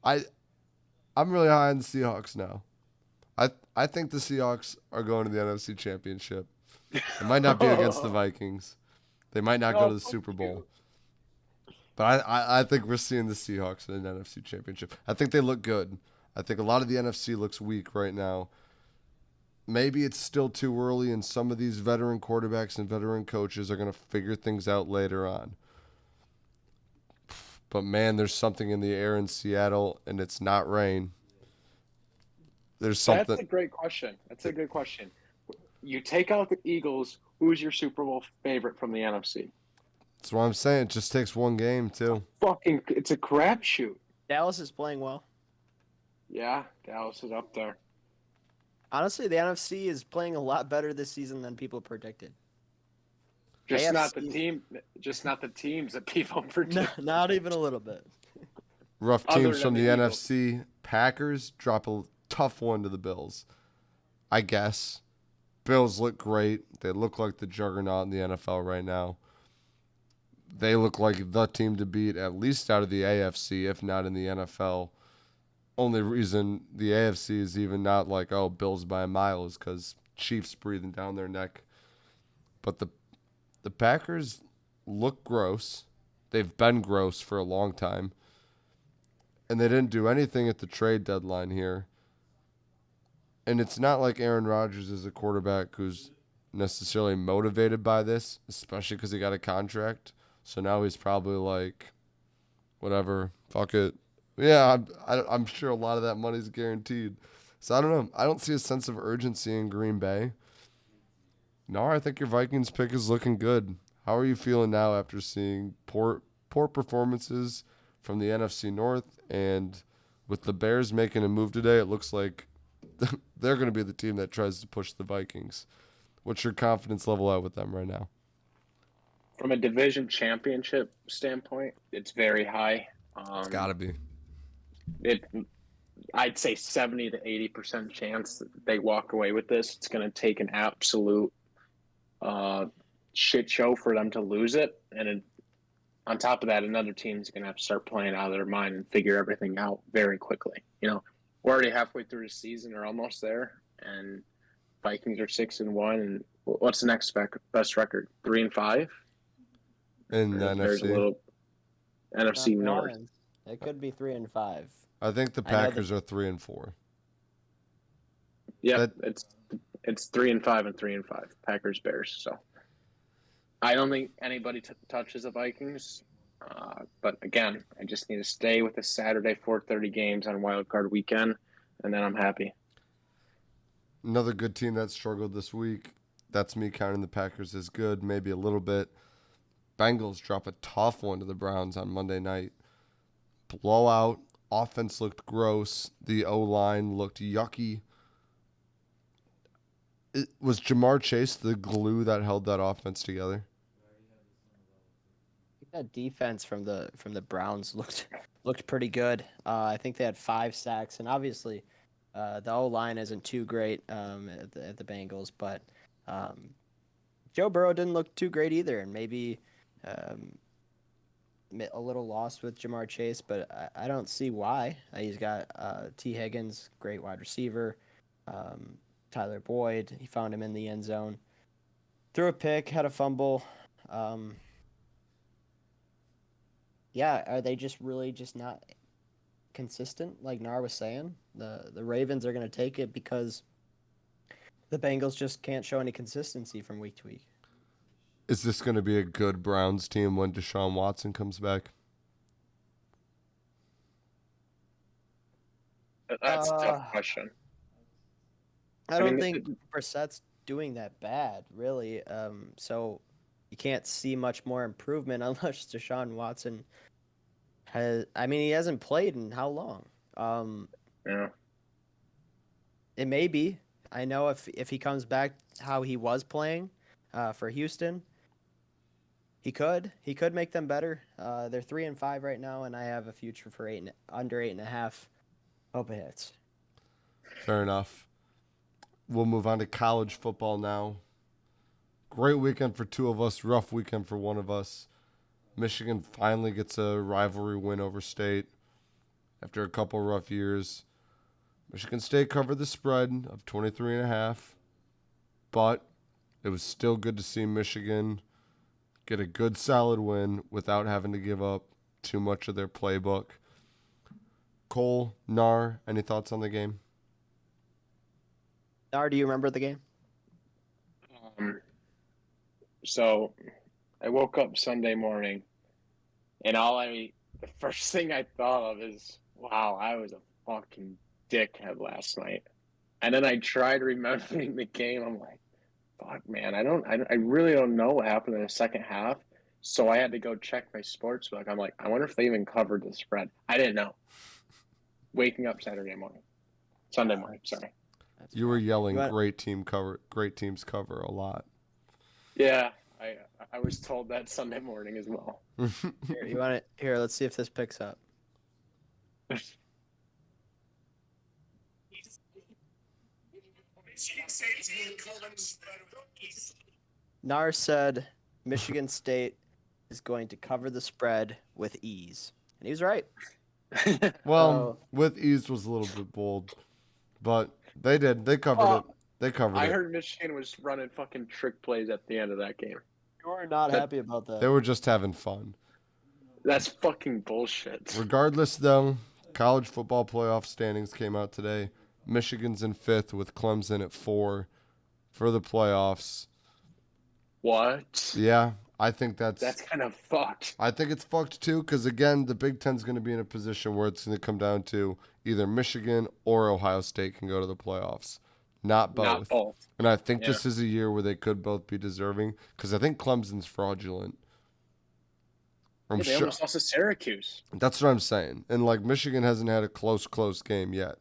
I'm really high on the Seahawks now. I think the Seahawks are going to the NFC Championship. It might not be against the Vikings. They might not go to the Super Bowl. But I think we're seeing the Seahawks in an NFC Championship. I think they look good. I think a lot of the NFC looks weak right now. Maybe it's still too early, and some of these veteran quarterbacks and veteran coaches are going to figure things out later on. But, man, there's something in the air in Seattle, and it's not rain. There's something. That's a great question. That's a good question. You take out the Eagles, who's your Super Bowl favorite from the NFC? That's what I'm saying. It just takes one game, too. It's a crapshoot. Dallas is playing well. Yeah, Dallas is up there. Honestly, the NFC is playing a lot better this season than people predicted. Just not the teams that people predict. No, not even a little bit. Rough teams from the NFC. Packers drop a tough one to the Bills, I guess. Bills look great. They look like the juggernaut in the NFL right now. They look like the team to beat, at least out of the AFC, if not in the NFL. only reason the AFC is even not like, oh, Bills by a mile is because Chiefs breathing down their neck. But the Packers look gross. They've been gross for a long time. And they didn't do anything at the trade deadline here. And it's not like Aaron Rodgers is a quarterback who's necessarily motivated by this, especially because he got a contract. So now he's probably like, whatever, fuck it. Yeah, I'm sure a lot of that money's guaranteed. So I don't know. I don't see a sense of urgency in Green Bay. Gnar, I think your Vikings pick is looking good. How are you feeling now after seeing poor performances from the NFC North, and with the Bears making a move today, it looks like they're going to be the team that tries to push the Vikings. What's your confidence level at with them right now? From a division championship standpoint, it's very high. It's got to be. It, I'd say 70 to 80% chance that they walk away with this. It's going to take an absolute shit show for them to lose it, and on top of that, another team's going to have to start playing out of their mind and figure everything out very quickly. We're already halfway through the season, or almost there, and Vikings are 6-1. And what's the next best record? 3-5. In the There's a NFC, little NFC North. It could be 3-5. I think the Packers are 3-4. Yeah, it's 3-5 and 3-5. Packers Bears. So I don't think anybody touches the Vikings. But again, I just need to stay with the Saturday 4:30 games on Wild Card weekend, and then I'm happy. Another good team that struggled this week. That's me counting the Packers as good, maybe a little bit. Bengals drop a tough one to the Browns on Monday night. Blowout. Offense looked gross. The O-line looked yucky. Was Jamar Chase the glue that held that offense together? That defense from the Browns looked pretty good. I think they had 5 sacks, and obviously, the O line isn't too great at the Bengals, but Joe Burrow didn't look too great either, and maybe a little lost with Jamar Chase, but I don't see why. He's got T. Higgins, great wide receiver, Tyler Boyd. He found him in the end zone, threw a pick, had a fumble. Yeah, are they just really just not consistent? Like Gnar was saying, the Ravens are going to take it because the Bengals just can't show any consistency from week to week. Is this going to be a good Browns team when Deshaun Watson comes back? That's a tough question. I don't think Brissett's doing that bad, really. So you can't see much more improvement unless Deshaun Watson has. I mean, he hasn't played in how long? Yeah. It may be. I know if he comes back how he was playing for Houston, he could make them better. They're 3-5 right now, and I have a future for under 8.5. Hope it hits. Fair enough. We'll move on to college football now. Great weekend for 2 of us, rough weekend for 1 of us. Michigan finally gets a rivalry win over State after a couple rough years. Michigan State covered the spread of 23.5, but it was still good to see Michigan get a good solid win without having to give up too much of their playbook. Cole, Gnar, any thoughts on the game? Gnar, do you remember the game? So I woke up Sunday morning, and the first thing I thought of is, wow, I was a fucking dickhead last night. And then I tried remembering the game. I'm like, fuck, man, I really don't know what happened in the second half. So I had to go check my sports book. I'm like, I wonder if they even covered the spread. I didn't know. Waking up Sunday morning, sorry. You were yelling great teams cover a lot. Yeah, I was told that Sunday morning as well. Here, you want it? Here, let's see if this picks up. Gnar said Michigan State is going to cover the spread with ease, and he was right. Well, So, with ease was a little bit bold, but they did. They covered it. Well, They covered I it. heard Michigan was running fucking trick plays at the end of that game. you were not That happy about They that. were just having fun. that's fucking bullshit. Regardless, though, college football playoff standings came out today. Michigan's in fifth with Clemson at 4 for the playoffs. What? Yeah, I think that's. That's kind of fucked. I think it's fucked too, because again, the Big Ten's going to be in a position where it's going to come down to either Michigan or Ohio State can go to the playoffs, not Not both. both. And I think Yeah. this is a year where they could both be deserving, because I think Clemson's fraudulent. I'm Yeah, they sure. almost lost to Syracuse. That's what I'm saying. And like Michigan hasn't had a close game yet.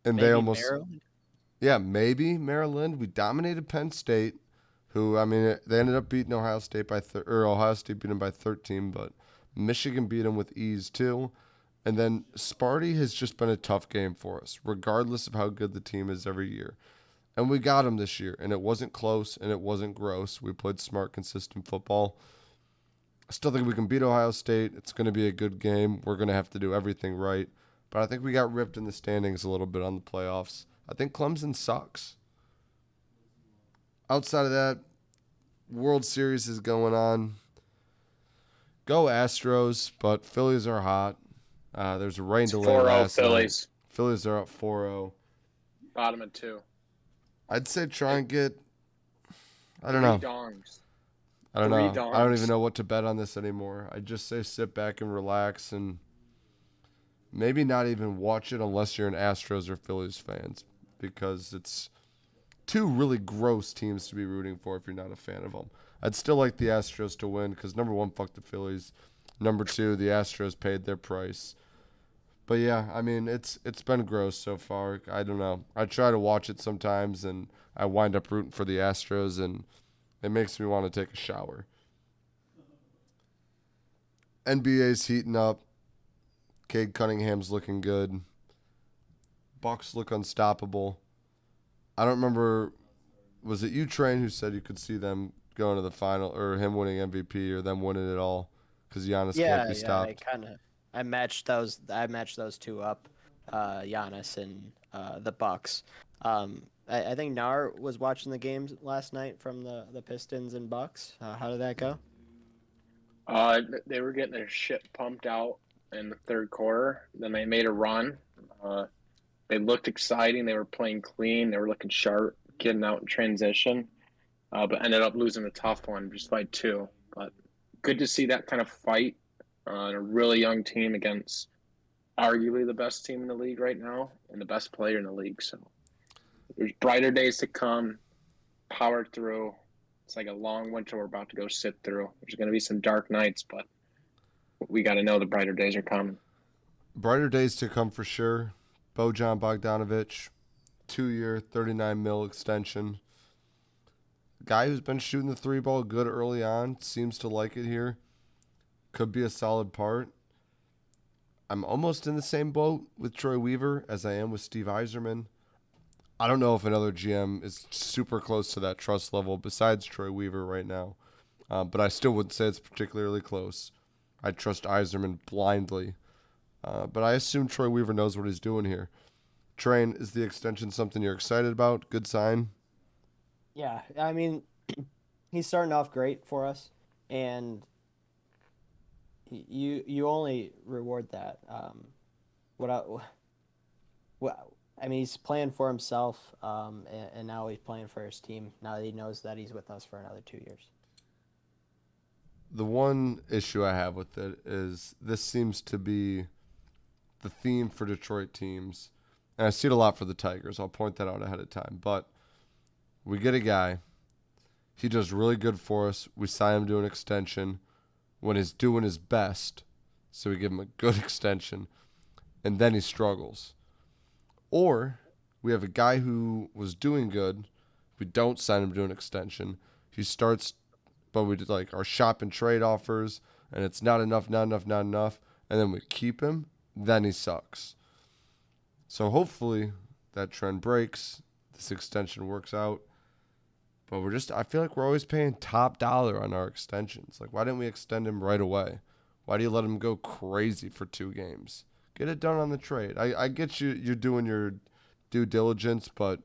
And they Maybe almost, Maryland. yeah, maybe Maryland. We dominated Penn State, who I mean they ended up beating Ohio State or Ohio State beat them by 13, but Michigan beat them with ease too. And then Sparty has just been a tough game for us, regardless of how good the team is every year. And we got them this year, and it wasn't close and it wasn't gross. We played smart, consistent football. I still think we can beat Ohio State. It's going to be a good game. We're going to have to do everything right. But I think we got ripped in the standings a little bit on the playoffs. I think Clemson sucks. Outside of that, World Series is going on. Go Astros, but Phillies are hot. There's a rain It's delay 4-0 last night. Phillies. Phillies are up 4-0. Bottom of 2. I'd say try and get, I don't 3 know. dongs. I don't 3 know. I don't even dongs. know what to bet on this anymore. I just say sit back and relax and maybe not even watch it unless you're an Astros or Phillies fans, because it's two really gross teams to be rooting for if you're not a fan of them. I'd still like the Astros to win because number one, fuck the Phillies. Number two, the Astros paid their price. But yeah, I mean it's been gross so far. I don't know. I try to watch it sometimes and I wind up rooting for the Astros and it makes me want to take a shower. NBA's heating up. Cade Cunningham's looking good. Bucks look unstoppable. I don't remember, was it you, Train, who said you could see them going to the final or him winning MVP or them winning it all because Giannis can't be stopped? I matched those. I matched those two up, Giannis and the Bucks. I think Gnar was watching the games last night from the Pistons and Bucks. How did that go? They were getting their shit pumped out in the third quarter. Then they made a run. They looked exciting. They were playing clean. They were looking sharp, getting out in transition. But ended up losing a tough one just by 2. But good to see that kind of fight on a really young team against arguably the best team in the league right now and the best player in the league. So there's brighter days to come. Power through. It's like a long winter we're about to go sit through. There's going to be some dark nights, but we got to know the brighter days are coming. Brighter days to come for sure. Bojan Bogdanovic, 2-year, $39 million extension. Guy who's been shooting the 3-ball good early on, seems to like it here. Could be a solid part. I'm almost in the same boat with Troy Weaver as I am with Steve Yzerman. I don't know if another GM is super close to that trust level besides Troy Weaver right now. But I still wouldn't say it's particularly close. I trust Yzerman blindly. But I assume Troy Weaver knows what he's doing here. Train, is the extension something you're excited about? Good sign? Yeah, I mean, he's starting off great for us, and you only reward that. What I, what I mean, he's playing for himself, and now he's playing for his team. Now that he knows that he's with us for another 2 years. The one issue I have with it is this seems to be the theme for Detroit teams. And I see it a lot for the Tigers. I'll point that out ahead of time. But we get a guy. He does really good for us. We sign him to an extension when he's doing his best. So we give him a good extension. And then he struggles. Or we have a guy who was doing good. We don't sign him to an extension. He starts, but we did like our shop and trade offers. And it's not enough. And then we keep him. Then he sucks. So hopefully that trend breaks. This extension works out. But I feel like we're always paying top dollar on our extensions. Like, why didn't we extend him right away? Why do you let him go crazy for 2 games? Get it done on the trade. I get you're doing your due diligence, but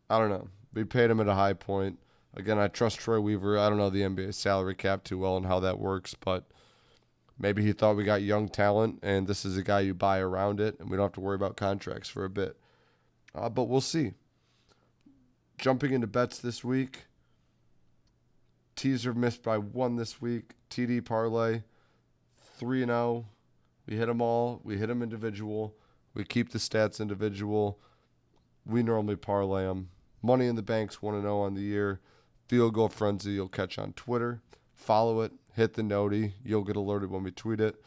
I don't know. We paid him at a high point. Again, I trust Troy Weaver. I don't know the NBA salary cap too well and how that works, but maybe he thought we got young talent, and this is a guy you buy around it, and we don't have to worry about contracts for a bit. But we'll see. Jumping into bets this week. Teaser missed by 1 this week. TD parlay 3-0. We hit them all. We hit them individual. We keep the stats individual. We normally parlay them. Money in the Bank's 1-0 on the year. Field Goal Frenzy you'll catch on Twitter. Follow it. Hit the noti. You'll get alerted when we tweet it.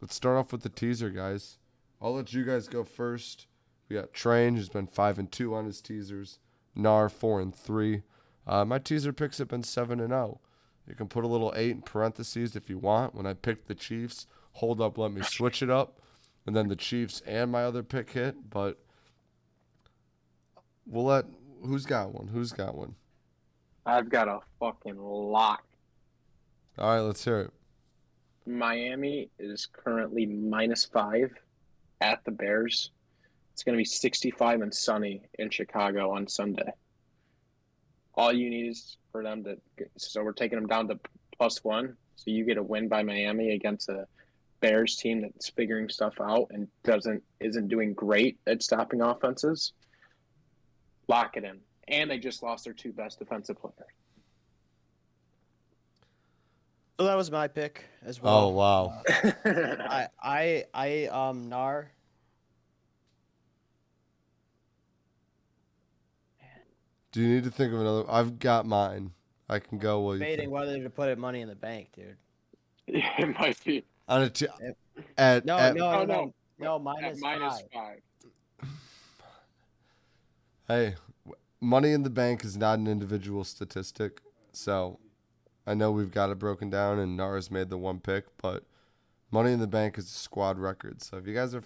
Let's start off with the teaser, guys. I'll let you guys go first. We got Train, who's been 5-2 on his teasers. Gnar, 4-3. My teaser picks have been 7-0. You can put a little 8 in parentheses if you want. When I picked the Chiefs, hold up, let me switch it up. And then the Chiefs and my other pick hit. But we'll let... Who's got one? Who's got one? I've got a fucking lock. All right, let's hear it. Miami is currently -5 at the Bears. It's going to be 65 and sunny in Chicago on Sunday. All you need is for them to – so we're taking them down to +1. So you get a win by Miami against a Bears team that's figuring stuff out and isn't doing great at stopping offenses. Lock it in. And they just lost their 2 best defensive players. So that was my pick as well. Oh, wow. Gnar. Do you need to think of another? I've got mine. I can go while you Debating think. whether to put it Money in the Bank, dude. It might be. On a No, At -5. -5. Hey, Money in the Bank is not an individual statistic, so I know we've got it broken down, and Nara's made the 1 pick, but Money in the Bank is a squad record. So if you guys are,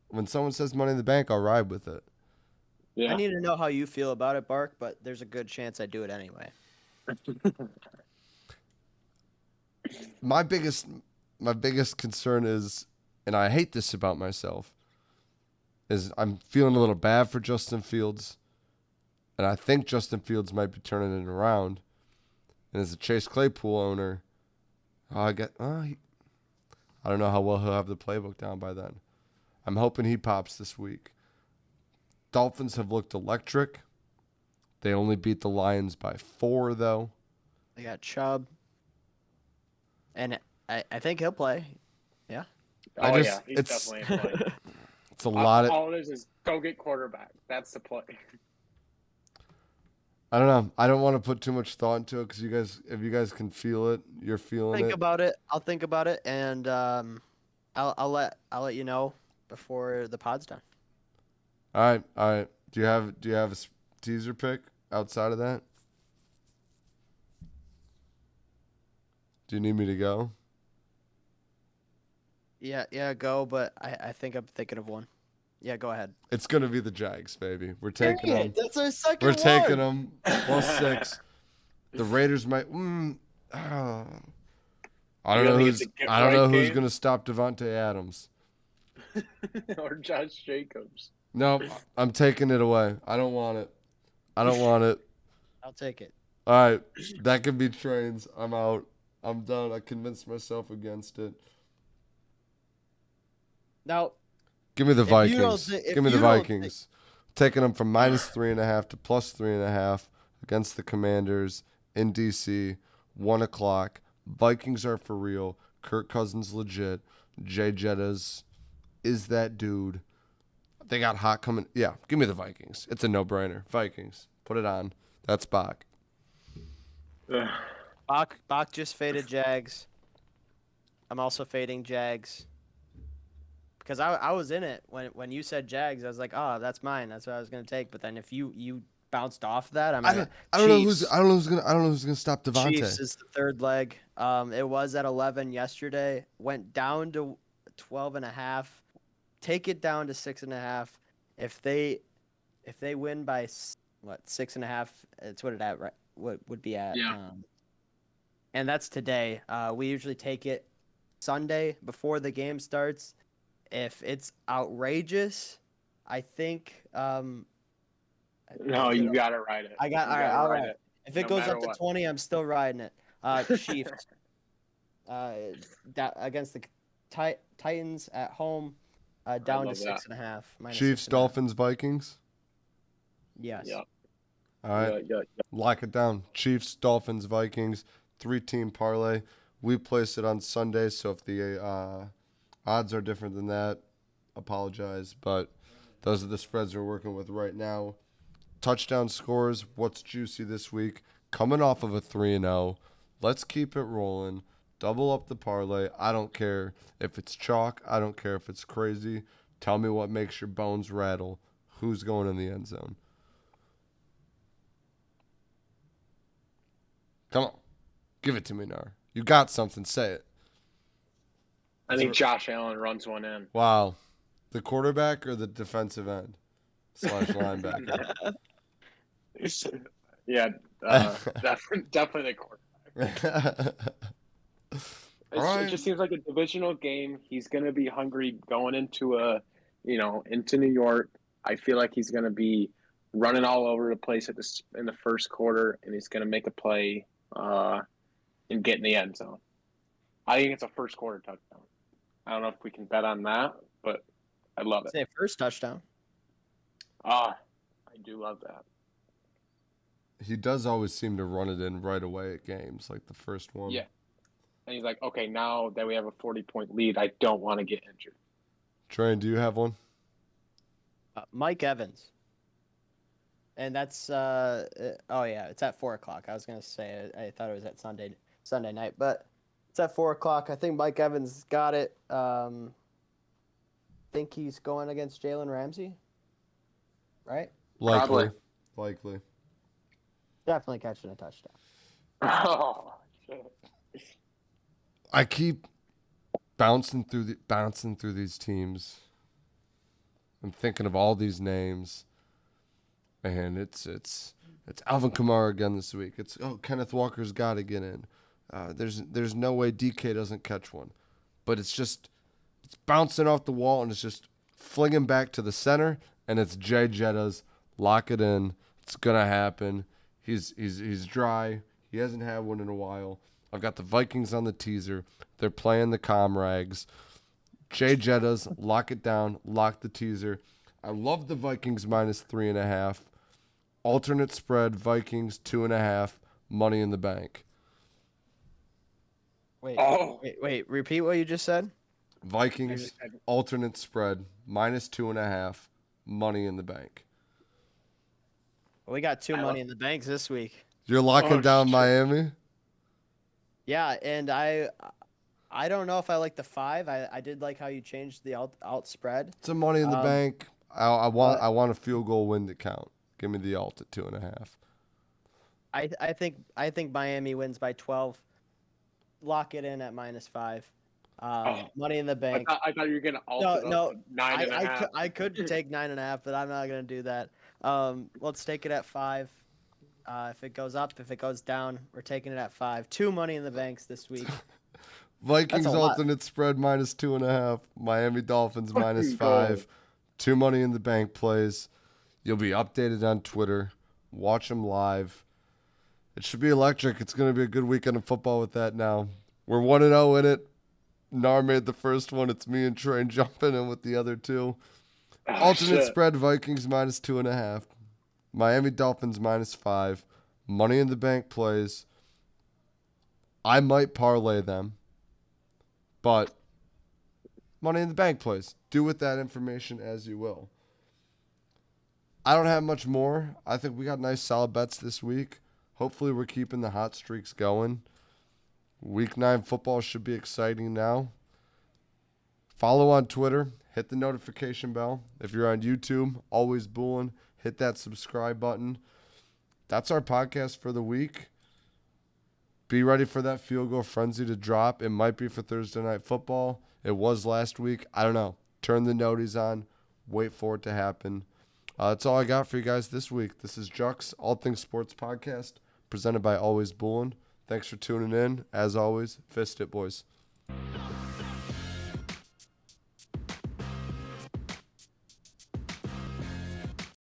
when someone says Money in the Bank, I'll ride with it. Yeah. I need to know how you feel about it, Bark, but there's a good chance I do it anyway. My biggest concern is, and I hate this about myself, is I'm feeling a little bad for Justin Fields, and I think Justin Fields might be turning it around. And as a Chase Claypool owner, I don't know how well he'll have the playbook down by then. I'm hoping he pops this week. Dolphins have looked electric. They only beat the Lions by 4, though. They got Chubb. And I think he'll play. Yeah. Oh, He's definitely in play. It's a lot of. All it is go get quarterback. That's the play. I don't know. I don't want to put too much thought into it because if you guys can feel it, you're feeling Think it. about it. I'll think about it, and I'll let you know before the pod's done. All right. Do you have a teaser pick outside of that? Do you need me to go? Yeah, go. But I think I'm thinking of one. Yeah, go ahead. It's gonna be the Jags, baby. We're taking them. That's our second We're one. taking them +6. The Raiders might. I don't know who's gonna stop Devontae Adams. Or Josh Jacobs. No, I'm taking it away. I don't want it. I'll take it. All right, that could be Trains. I'm out. I'm done. I convinced myself against it. Now, Give me the If you don't Vikings. thi- if Give me the you don't Vikings. Taking them from -3.5 to +3.5 against the Commanders in DC. 1 o'clock. Vikings are for real. Kirk Cousins legit. Jay Jettas is that dude. They got hot coming. Yeah, give me the Vikings. It's a no-brainer. Vikings. Put it on. That's Bach. Bach just faded Jags. I'm also fading Jags. Because I was in it when you said Jags. I was like, oh, that's mine. That's what I was gonna take. But then if you bounced off that, I don't know who's gonna stop Devontae. Chiefs is the third leg. It was at 11 yesterday. Went down to 12.5. Take it down to 6.5. If they win by 6.5, it's what it at right? What would be at? Yeah. and that's today. We usually take it Sunday before the game starts. If it's outrageous, I think No, is it you gotta ride it. I got You all right, gotta all ride right. it, If it no goes matter up to what. 20, I'm still riding it. Chiefs uh, against the Titans at home, I down to love that. 6.5, minus Chiefs, 6.5. Dolphins, Vikings. Yes. Yeah, All right. yeah. Lock it down. Chiefs, Dolphins, Vikings, 3-team parlay. We place it on Sunday, so if the odds are different than that, apologize. But those are the spreads we're working with right now. Touchdown scores. What's juicy this week? Coming off of a 3-0. Let's keep it rolling. Double up the parlay. I don't care if it's chalk. I don't care if it's crazy. Tell me what makes your bones rattle. Who's going in the end zone? Come on. Give it to me, Gnar. You got something. Say it. I think Josh Allen runs one in. Wow. The quarterback or the defensive end / linebacker? Yeah, definitely the quarterback. All It right. just seems like a divisional game. He's going to be hungry going into New York. I feel like he's going to be running all over the place in the first quarter, and he's going to make a play and get in the end zone. I think it's a first quarter touchdown. I don't know if we can bet on that, but I love it. Say first touchdown. I do love that. He does always seem to run it in right away at games, like the first one. Yeah. And he's like, okay, now that we have a 40-point lead, I don't want to get injured. Train, do you have one? Mike Evans. And that's oh yeah, it's at 4 o'clock. I was gonna say I thought it was at Sunday night, but it's at 4 o'clock. I think Mike Evans got it. Think he's going against Jalen Ramsey, right? Likely. Probably. Likely. Definitely catching a touchdown. Oh, shit. I keep bouncing through these teams. I'm thinking of all these names, and it's Alvin Kamara again this week. It's Kenneth Walker's got to get in. There's no way DK doesn't catch one, but it's bouncing off the wall and it's just flinging back to the center, and it's Jay Jetta's. Lock it in. It's gonna happen. He's dry. He hasn't had one in a while. I've got the Vikings on the teaser. They're playing the Comrags. Jay Jetta's, lock it down, lock the teaser. I love the Vikings minus 3.5. Alternate spread, Vikings 2.5. Money in the bank. Wait. Repeat what you just said. Vikings alternate spread minus 2.5. Money in the bank. We got two money in the banks this week. You're locking down Miami? Yeah, and I don't know if I like the 5. I did like how you changed the out spread. It's a money in the bank. I want a field goal win to count. Give me the alt at 2.5. I think Miami wins by 12. Lock it in at minus 5. Money in the bank. I thought you were gonna alt it up to 9.5. I could take 9.5, but I'm not gonna do that. Let's take it at 5. If it goes up, if it goes down, we're taking it at 5. 2 money in the banks this week. Vikings alternate spread minus 2.5. Miami Dolphins minus 5. 2 money in the bank plays. You'll be updated on Twitter. Watch them live. It should be electric. It's going to be a good weekend of football with that now. We're 1-0 in it. Gnar made the first one. It's me and Train jumping in with the other two. Alternate spread Vikings minus 2.5. Miami Dolphins minus 5. Money in the bank plays. I might parlay them, but money in the bank plays. Do with that information as you will. I don't have much more. I think we got nice solid bets this week. Hopefully we're keeping the hot streaks going. Week 9 football should be exciting now. Follow on Twitter. Hit the notification bell. If you're on YouTube, always Bullin', hit that subscribe button. That's our podcast for the week. Be ready for that field goal frenzy to drop. It might be for Thursday Night Football. It was last week. I don't know. Turn the noties on. Wait for it to happen. That's all I got for you guys this week. This is Jux, All Things Sports Podcast, presented by Always Bullin'. Thanks for tuning in. As always, fist it, boys.